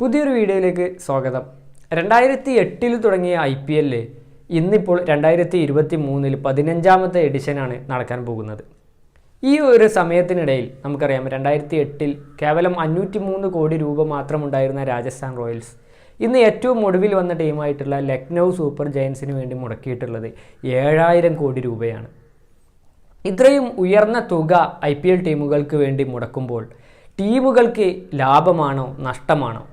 പുതിയൊരു വീഡിയോയിലേക്ക് സ്വാഗതം. 2008 തുടങ്ങിയ IPL ഇന്നിപ്പോൾ 2023 15ാമത്തെ എഡിഷനാണ് നടക്കാൻ പോകുന്നത്. ഈ ഒരു സമയത്തിനിടയിൽ നമുക്കറിയാം 2008 കേവലം 503 കോടി രൂപ മാത്രമുണ്ടായിരുന്ന രാജസ്ഥാൻ റോയൽസ് ഇന്ന് ഏറ്റവും ഒടുവിൽ വന്ന ടീമായിട്ടുള്ള ലക്നൗ സൂപ്പർ ജയൻസിന് വേണ്ടി മുടക്കിയിട്ടുള്ളത് 7000 കോടി രൂപയാണ്. ഇത്രയും ഉയർന്ന തുക IPL ടീമുകൾക്ക് വേണ്ടി മുടക്കുമ്പോൾ ടീമുകൾക്ക് ലാഭമാണോ നഷ്ടമാണോ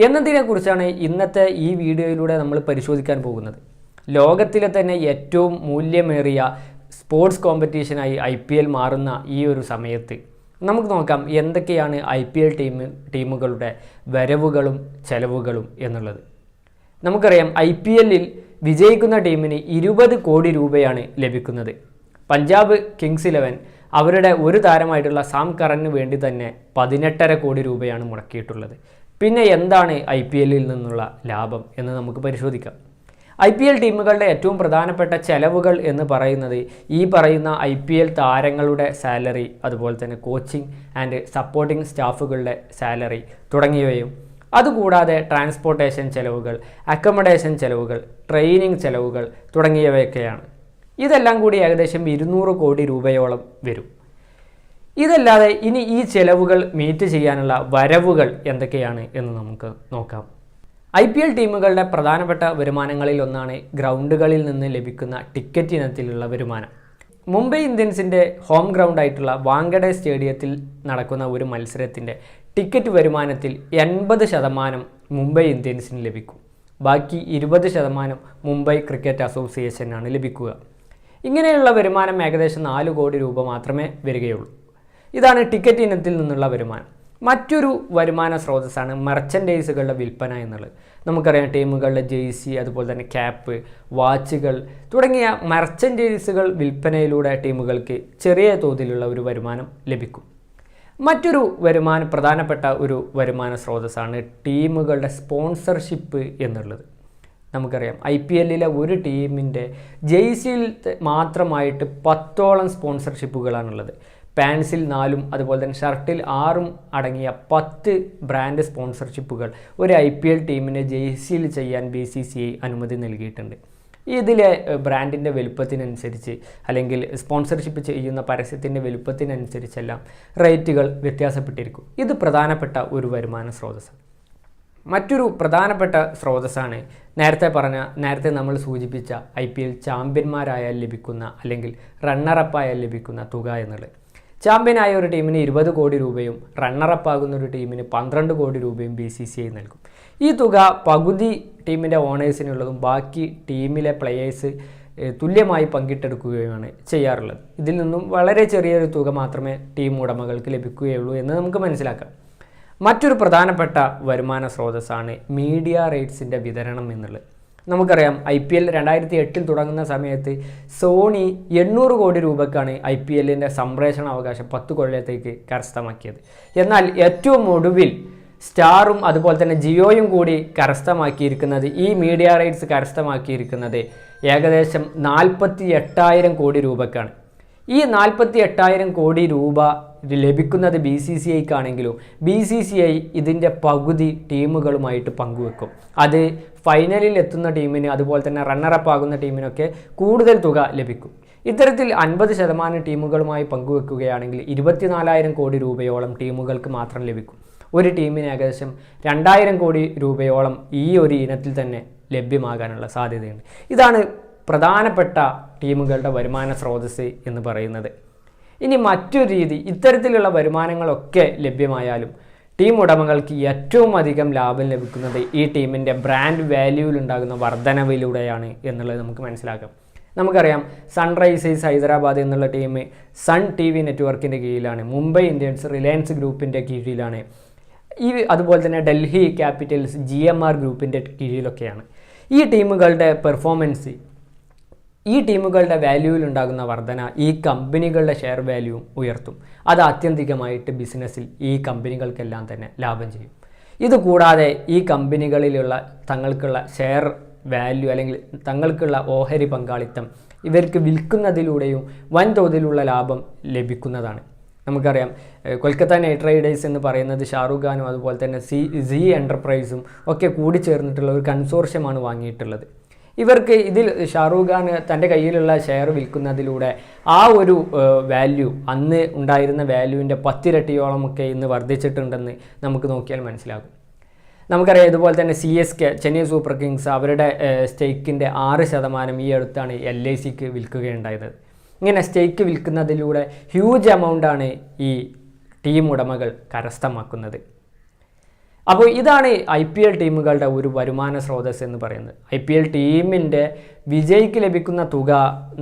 എന്നതിനെക്കുറിച്ചാണ് ഇന്നത്തെ ഈ വീഡിയോയിലൂടെ നമ്മൾ പരിശോധിക്കാൻ പോകുന്നത്. ലോകത്തിലെ തന്നെ ഏറ്റവും മൂല്യമേറിയ സ്പോർട്സ് കോമ്പറ്റീഷനായി IPL മാറുന്ന ഈ ഒരു സമയത്ത് നമുക്ക് നോക്കാം എന്തൊക്കെയാണ് IPL ടീമുകളുടെ വരവുകളും ചെലവുകളും എന്നുള്ളത്. നമുക്കറിയാം IPLൽ വിജയിക്കുന്ന ടീമിന് 20 കോടി രൂപയാണ് ലഭിക്കുന്നത്. പഞ്ചാബ് കിങ്സ് 11 അവരുടെ ഒരു താരമായിട്ടുള്ള സാം കറന് വേണ്ടി തന്നെ 18.5 കോടി രൂപയാണ് മുടക്കിയിട്ടുള്ളത്. പിന്നെ എന്താണ് IPLൽ നിന്നുള്ള ലാഭം എന്ന് നമുക്ക് പരിശോധിക്കാം. IPL ടീമുകളുടെ ഏറ്റവും പ്രധാനപ്പെട്ട ചെലവുകൾ എന്ന് പറയുന്നത് ഈ പറയുന്ന IPL താരങ്ങളുടെ സാലറി, അതുപോലെ തന്നെ കോച്ചിങ് ആൻഡ് സപ്പോർട്ടിംഗ് സ്റ്റാഫുകളുടെ സാലറി തുടങ്ങിയവയും അതുകൂടാതെ ട്രാൻസ്പോർട്ടേഷൻ ചെലവുകൾ, അക്കോമഡേഷൻ ചെലവുകൾ, ട്രെയിനിങ് ചെലവുകൾ തുടങ്ങിയവയൊക്കെയാണ്. ഇതെല്ലാം കൂടി ഏകദേശം 200 കോടി രൂപയോളം വരും. ഇതല്ലാതെ ഇനി ഈ ചെലവുകൾ മീറ്റ് ചെയ്യാനുള്ള വരവുകൾ എന്തൊക്കെയാണ് എന്ന് നമുക്ക് നോക്കാം. IPL ടീമുകളുടെ പ്രധാനപ്പെട്ട വരുമാനങ്ങളിൽ ഒന്നാണ് ഗ്രൗണ്ടുകളിൽ നിന്ന് ലഭിക്കുന്ന ടിക്കറ്റ് ഇനത്തിലുള്ള വരുമാനം. മുംബൈ ഇന്ത്യൻസിൻ്റെ ഹോം ഗ്രൗണ്ടായിട്ടുള്ള വാങ്കഡെ സ്റ്റേഡിയത്തിൽ നടക്കുന്ന ഒരു മത്സരത്തിൻ്റെ ടിക്കറ്റ് വരുമാനത്തിൽ 80% മുംബൈ ഇന്ത്യൻസിന് ലഭിക്കും. ബാക്കി 20% മുംബൈ ക്രിക്കറ്റ് അസോസിയേഷനാണ് ലഭിക്കുക. ഇങ്ങനെയുള്ള വരുമാനം ഏകദേശം 4 കോടി രൂപ മാത്രമേ വരികയുള്ളൂ. ഇതാണ് ടിക്കറ്റ് ഇനത്തിൽ നിന്നുള്ള വരുമാനം. മറ്റൊരു വരുമാന സ്രോതസ്സാണ് മെർച്ചൻഡൈസുകളുടെ വിൽപ്പന എന്നുള്ളത്. നമുക്കറിയാം ടീമുകളുടെ ജേഴ്സി, അതുപോലെ തന്നെ ക്യാപ്പ്, വാച്ചുകൾ തുടങ്ങിയ മെർച്ചൻഡൈസുകൾ വിൽപ്പനയിലൂടെ ടീമുകൾക്ക് ചെറിയ തോതിലുള്ള ഒരു വരുമാനം ലഭിക്കും. മറ്റൊരു പ്രധാനപ്പെട്ട ഒരു വരുമാന സ്രോതസ്സാണ് ടീമുകളുടെ സ്പോൺസർഷിപ്പ് എന്നുള്ളത്. നമുക്കറിയാം IPLലെ ഒരു ടീമിൻ്റെ ജേഴ്സിയിൽ മാത്രമായിട്ട് 10ഓളം സ്പോൺസർഷിപ്പുകളാണുള്ളത്. പാൻസിൽ 4ഉം അതുപോലെ തന്നെ ഷർട്ടിൽ 6ഉം അടങ്ങിയ 10 ബ്രാൻഡ് സ്പോൺസർഷിപ്പുകൾ ഒരു IPL ടീമിനെ ജേഴ്സിയിൽ ചെയ്യാൻ BCCI അനുമതി നൽകിയിട്ടുണ്ട്. ഇതിലെ ബ്രാൻഡിൻ്റെ വലുപ്പത്തിനനുസരിച്ച് അല്ലെങ്കിൽ സ്പോൺസർഷിപ്പ് ചെയ്യുന്ന പരസ്യത്തിൻ്റെ വലുപ്പത്തിനനുസരിച്ചെല്ലാം റേറ്റുകൾ വ്യത്യാസപ്പെട്ടിരിക്കും. ഇത് പ്രധാനപ്പെട്ട ഒരു വരുമാന സ്രോതസ്സാണ്. മറ്റൊരു പ്രധാനപ്പെട്ട സ്രോതസ്സാണ് നേരത്തെ നമ്മൾ സൂചിപ്പിച്ച IPL ചാമ്പ്യന്മാരായാൽ ലഭിക്കുന്ന അല്ലെങ്കിൽ റണ്ണറപ്പായാൽ ലഭിക്കുന്ന തുക എന്നുള്ളത്. ചാമ്പ്യനായ ഒരു ടീമിന് 20 കോടി രൂപയും റണ്ണറപ്പാകുന്ന ഒരു ടീമിന് 12 കോടി രൂപയും BCCI നൽകും. ഈ തുക പകുതി ടീമിൻ്റെ ഓണേഴ്സിനുള്ളതും ബാക്കി ടീമിലെ പ്ലെയേഴ്സ് തുല്യമായി പങ്കിട്ടെടുക്കുകയുമാണ് ചെയ്യാറുള്ളത്. ഇതിൽ നിന്നും വളരെ ചെറിയൊരു തുക മാത്രമേ ടീം ഉടമകൾക്ക് ലഭിക്കുകയുള്ളൂ എന്ന് നമുക്ക് മനസ്സിലാക്കാം. മറ്റൊരു പ്രധാനപ്പെട്ട വരുമാന സ്രോതസ്സാണ് മീഡിയ റൈറ്റ്സിൻ്റെ വിതരണം എന്നുള്ളത്. നമുക്കറിയാം IPL 2008 തുടങ്ങുന്ന സമയത്ത് സോണി 800 കോടി രൂപക്കാണ് IPLൻ്റെ സംപ്രേഷണ അവകാശം 10 കൊല്ലത്തേക്ക് കരസ്ഥമാക്കിയത്. എന്നാൽ ഏറ്റവും ഒടുവിൽ സ്റ്റാറും അതുപോലെ തന്നെ ജിയോയും കൂടി കരസ്ഥമാക്കിയിരിക്കുന്നത്, ഈ മീഡിയ റൈറ്റ്സ് കരസ്ഥമാക്കിയിരിക്കുന്നത് ഏകദേശം 48,000 കോടി രൂപക്കാണ്. ഈ 48,000 കോടി രൂപ ലഭിക്കുന്നത് BCCIക്കാണെങ്കിലും BCCI ഇതിൻ്റെ പകുതി ടീമുകളുമായിട്ട് പങ്കുവെക്കും. അത് ഫൈനലിൽ എത്തുന്ന ടീമിന് അതുപോലെ തന്നെ റണ്ണറപ്പ് ആകുന്ന ടീമിനൊക്കെ കൂടുതൽ തുക ലഭിക്കും. ഇത്തരത്തിൽ 50% ടീമുകളുമായി പങ്കുവെക്കുകയാണെങ്കിൽ 24,000 കോടി രൂപയോളം ടീമുകൾക്ക് മാത്രം ലഭിക്കും. ഒരു ടീമിന് ഏകദേശം 2,000 കോടി രൂപയോളം ഈ ഒരു ഇനത്തിൽ തന്നെ ലഭ്യമാകാനുള്ള സാധ്യതയുണ്ട്. ഇതാണ് പ്രധാനപ്പെട്ട ടീമുകളുടെ വരുമാന സ്രോതസ്സ് എന്ന് പറയുന്നത്. ഇനി മറ്റൊരു രീതി, ഇത്തരത്തിലുള്ള വരുമാനങ്ങളൊക്കെ ലഭ്യമായാലും ടീം ഉടമകൾക്ക് ഏറ്റവും അധികം ലാഭം ലഭിക്കുന്നത് ഈ ടീമിൻ്റെ ബ്രാൻഡ് വാല്യൂവിലുണ്ടാകുന്ന വർധനവിലൂടെയാണ് എന്നുള്ളത് നമുക്ക് മനസ്സിലാക്കാം. നമുക്കറിയാം സൺറൈസേഴ്സ് ഹൈദരാബാദ് എന്നുള്ള ടീം സൺ TV നെറ്റ്വർക്കിൻ്റെ കീഴിലാണ്. മുംബൈ ഇന്ത്യൻസ് റിലയൻസ് ഗ്രൂപ്പിൻ്റെ കീഴിലാണ്. അതുപോലെ തന്നെ ഡൽഹി ക്യാപിറ്റൽസ് GMR ഗ്രൂപ്പിൻ്റെ കീഴിലൊക്കെയാണ്. ഈ ടീമുകളുടെ പെർഫോമൻസ്, ഈ ടീമുകളുടെ വാല്യൂവിലുണ്ടാകുന്ന വർധന ഈ കമ്പനികളുടെ ഷെയർ വാല്യൂവും ഉയർത്തും. അത് ആത്യന്തികമായിട്ട് ബിസിനസ്സിൽ ഈ കമ്പനികൾക്കെല്ലാം തന്നെ ലാഭം ചെയ്യും. ഇതുകൂടാതെ ഈ കമ്പനികളിലുള്ള തങ്ങൾക്കുള്ള ഷെയർ വാല്യൂ അല്ലെങ്കിൽ തങ്ങൾക്കുള്ള ഓഹരി പങ്കാളിത്തം ഇവർക്ക് വിൽക്കുന്നതിലൂടെയും വൻതോതിലുള്ള ലാഭം ലഭിക്കുന്നതാണ്. നമുക്കറിയാം കൊൽക്കത്ത നൈറ്റ് റൈഡേഴ്സ് എന്ന് പറയുന്നത് ഷാറുഖ് ഖാനും അതുപോലെ തന്നെ സി എൻ്റർപ്രൈസും ഒക്കെ കൂടി ചേർന്നിട്ടുള്ള ഒരു കൺസോർഷ്യമാണ് വാങ്ങിയിട്ടുള്ളത്. ഇവർക്ക് ഇതിൽ ഷാറുഖ് ഖാൻ തൻ്റെ കയ്യിലുള്ള ഷെയർ വിൽക്കുന്നതിലൂടെ ആ ഒരു വാല്യൂ അന്ന് ഉണ്ടായിരുന്ന വാല്യൂവിൻ്റെ 10 ഇരട്ടിയോളമൊക്കെ ഇന്ന് വർദ്ധിച്ചിട്ടുണ്ടെന്ന് നമുക്ക് നോക്കിയാൽ മനസ്സിലാകും. നമുക്കറിയാം ഇതുപോലെ തന്നെ CSK ചെന്നൈ സൂപ്പർ കിങ്സ് അവരുടെ സ്റ്റേക്കിൻ്റെ 6% ഈ അടുത്താണ് LICക്ക് വിൽക്കുകയുണ്ടായത്. ഇങ്ങനെ സ്റ്റേക്ക് വിൽക്കുന്നതിലൂടെ ഹ്യൂജ് എമൗണ്ടാണ് ഈ ടീം ഉടമകൾ കരസ്ഥമാക്കുന്നത്. അപ്പോൾ ഇതാണ് IPL ടീമുകളുടെ ഒരു വരുമാന സ്രോതസ് എന്ന് പറയുന്നത്. IPL ടീമിൻ്റെ വിജയിക്ക് ലഭിക്കുന്ന തുക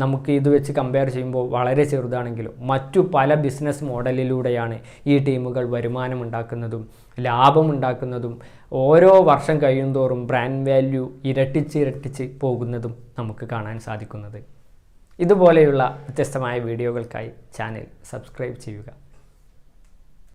നമുക്ക് ഇത് വെച്ച് കമ്പയർ ചെയ്യുമ്പോൾ വളരെ ചെറുതാണെങ്കിലും മറ്റു പല ബിസിനസ് മോഡലിലൂടെയാണ് ഈ ടീമുകൾ വരുമാനമുണ്ടാക്കുന്നതും ലാഭമുണ്ടാക്കുന്നതും ഓരോ വർഷം കഴിയുന്തോറും ബ്രാൻഡ് വാല്യൂ ഇരട്ടിച്ച് പോകുന്നതും നമുക്ക് കാണാൻ സാധിക്കുന്നത്. ഇതുപോലെയുള്ള വ്യത്യസ്തമായ വീഡിയോകൾക്കായി ചാനൽ സബ്സ്ക്രൈബ് ചെയ്യുക.